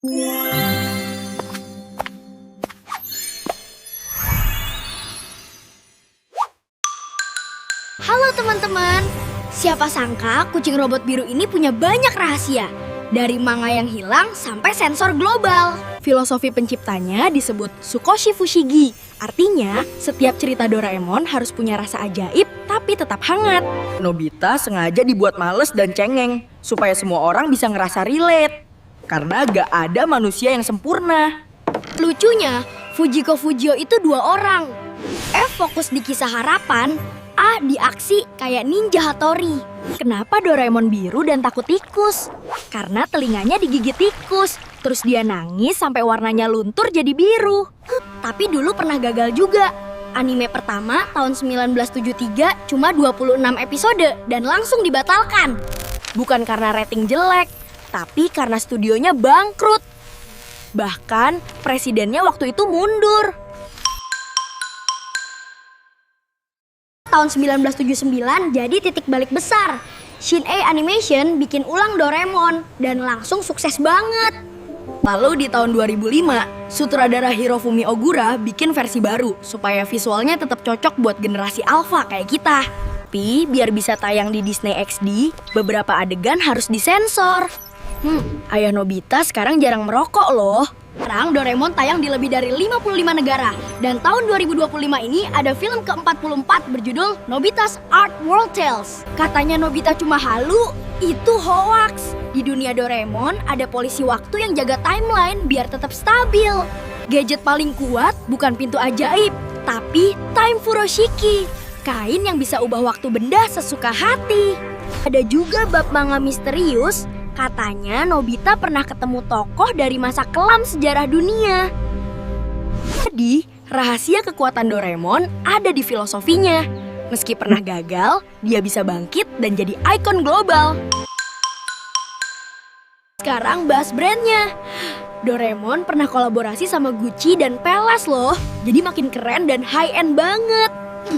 Halo teman-teman, siapa sangka kucing robot biru ini punya banyak rahasia. Dari manga yang hilang sampai sensor global. Filosofi penciptanya disebut Tsukoshi Fushigi. Artinya, setiap cerita Doraemon harus punya rasa ajaib tapi tetap hangat. Nobita sengaja dibuat males dan cengeng supaya semua orang bisa ngerasa relate. Karena gak ada manusia yang sempurna. Lucunya, Fujiko Fujio itu dua orang. F fokus di kisah harapan, A di aksi kayak Ninja Hattori. Kenapa Doraemon biru dan takut tikus? Karena telinganya digigit tikus. Terus dia nangis sampai warnanya luntur jadi biru. Tapi dulu pernah gagal juga. Anime pertama tahun 1973 cuma 26 episode dan langsung dibatalkan. Bukan karena rating jelek, tapi karena studionya bangkrut. Bahkan presidennya waktu itu mundur. Tahun 1979 jadi titik balik besar. Shin-Ei Animation bikin ulang Doraemon dan langsung sukses banget. Lalu di tahun 2005, sutradara Hirofumi Ogura bikin versi baru supaya visualnya tetap cocok buat generasi alpha kayak kita. Tapi biar bisa tayang di Disney XD, beberapa adegan harus disensor. Ayah Nobita sekarang jarang merokok loh. Sekarang Doraemon tayang di lebih dari 55 negara. Dan tahun 2025 ini ada film ke-44 berjudul Nobita's Art World Tales. Katanya Nobita cuma halu, itu hoax. Di dunia Doraemon ada polisi waktu yang jaga timeline biar tetap stabil. Gadget paling kuat bukan pintu ajaib, tapi Time Furoshiki. Kain yang bisa ubah waktu benda sesuka hati. Ada juga bab manga misterius. Katanya Nobita pernah ketemu tokoh dari masa kelam sejarah dunia. Jadi, rahasia kekuatan Doraemon ada di filosofinya. Meski pernah gagal, dia bisa bangkit dan jadi ikon global. Sekarang bahas brandnya. Doraemon pernah kolaborasi sama Gucci dan Pelas loh. Jadi makin keren dan high-end banget.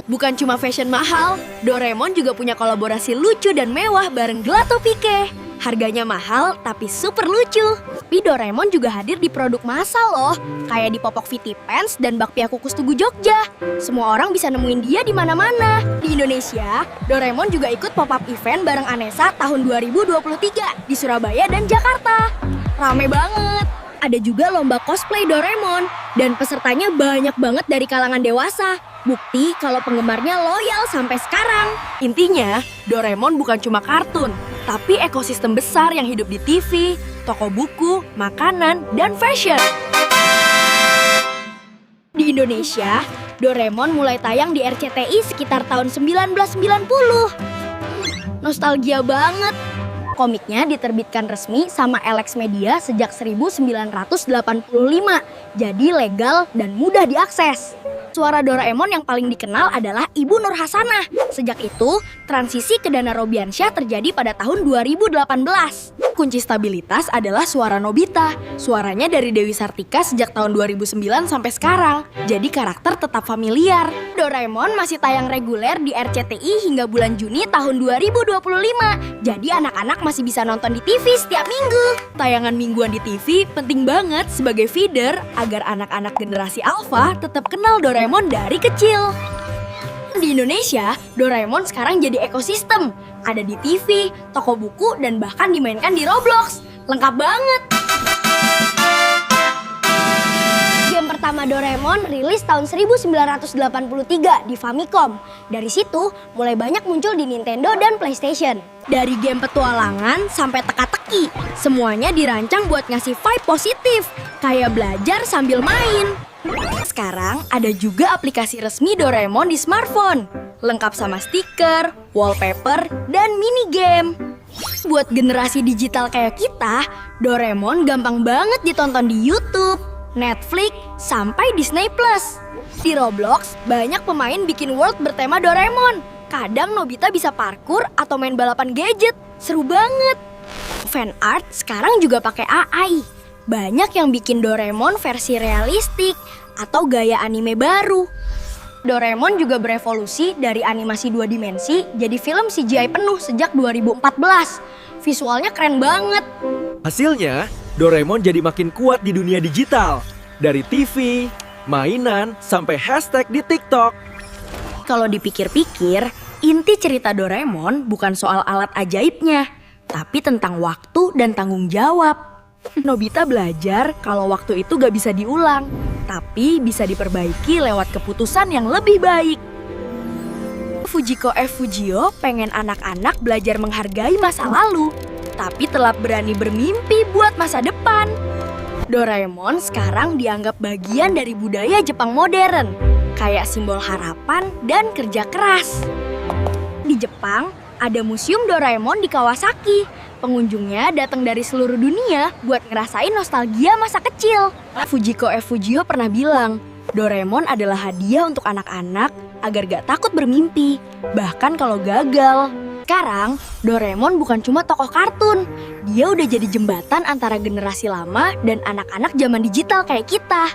Bukan cuma fashion mahal, Doraemon juga punya kolaborasi lucu dan mewah bareng Gelato Pike. Harganya mahal tapi super lucu. Tapi Doraemon juga hadir di produk massal loh, kayak di Popok Fitty Pants dan Bakpia Kukus Tugu Jogja. Semua orang bisa nemuin dia di mana-mana. Di Indonesia, Doraemon juga ikut pop-up event bareng Anessa tahun 2023 di Surabaya dan Jakarta. Rame banget. Ada juga lomba cosplay Doraemon dan pesertanya banyak banget dari kalangan dewasa. Bukti kalau penggemarnya loyal sampai sekarang. Intinya, Doraemon bukan cuma kartun, tapi ekosistem besar yang hidup di TV, toko buku, makanan, dan fashion. Di Indonesia, Doraemon mulai tayang di RCTI sekitar tahun 1990. Nostalgia banget. Komiknya diterbitkan resmi sama Alex Media sejak 1985, jadi legal dan mudah diakses. Suara Doraemon yang paling dikenal adalah Ibu Nur Hasanah. Sejak itu, transisi ke Dana Robiansyah terjadi pada tahun 2018. Kunci stabilitas adalah suara Nobita. Suaranya dari Dewi Sartika sejak tahun 2009 sampai sekarang. Jadi karakter tetap familiar. Doraemon masih tayang reguler di RCTI hingga bulan Juni tahun 2025. Jadi anak-anak masih bisa nonton di TV setiap minggu. Tayangan mingguan di TV penting banget sebagai feeder agar anak-anak generasi alpha tetap kenal Doraemon dari kecil. Di Indonesia, Doraemon sekarang jadi ekosistem. Ada di TV, toko buku, dan bahkan dimainkan di Roblox. Lengkap banget. Game pertama Doraemon rilis tahun 1983 di Famicom. Dari situ, mulai banyak muncul di Nintendo dan PlayStation. Dari game petualangan sampai teka-teki, semuanya dirancang buat ngasih vibe positif, kayak belajar sambil main. Sekarang ada juga aplikasi resmi Doraemon di smartphone. Lengkap sama stiker, wallpaper, dan minigame. Buat generasi digital kayak kita, Doraemon gampang banget ditonton di YouTube, Netflix, sampai Disney Plus. Di Roblox, banyak pemain bikin world bertema Doraemon. Kadang Nobita bisa parkour atau main balapan gadget. Seru banget. Fan art sekarang juga pakai AI. Banyak yang bikin Doraemon versi realistik atau gaya anime baru. Doraemon juga berevolusi dari animasi 2 dimensi jadi film CGI penuh sejak 2014. Visualnya keren banget. Hasilnya, Doraemon jadi makin kuat di dunia digital. Dari TV, mainan, sampai hashtag di TikTok. Kalau dipikir-pikir, inti cerita Doraemon bukan soal alat ajaibnya, tapi tentang waktu dan tanggung jawab. Nobita belajar kalau waktu itu gak bisa diulang, tapi bisa diperbaiki lewat keputusan yang lebih baik. Fujiko F. Fujio pengen anak-anak belajar menghargai masa lalu, tapi tetap berani bermimpi buat masa depan. Doraemon sekarang dianggap bagian dari budaya Jepang modern, kayak simbol harapan dan kerja keras. Di Jepang, ada museum Doraemon di Kawasaki. Pengunjungnya datang dari seluruh dunia buat ngerasain nostalgia masa kecil. Fujiko F. Fujio pernah bilang, Doraemon adalah hadiah untuk anak-anak agar gak takut bermimpi, bahkan kalau gagal. Sekarang, Doraemon bukan cuma tokoh kartun. Dia udah jadi jembatan antara generasi lama dan anak-anak zaman digital kayak kita.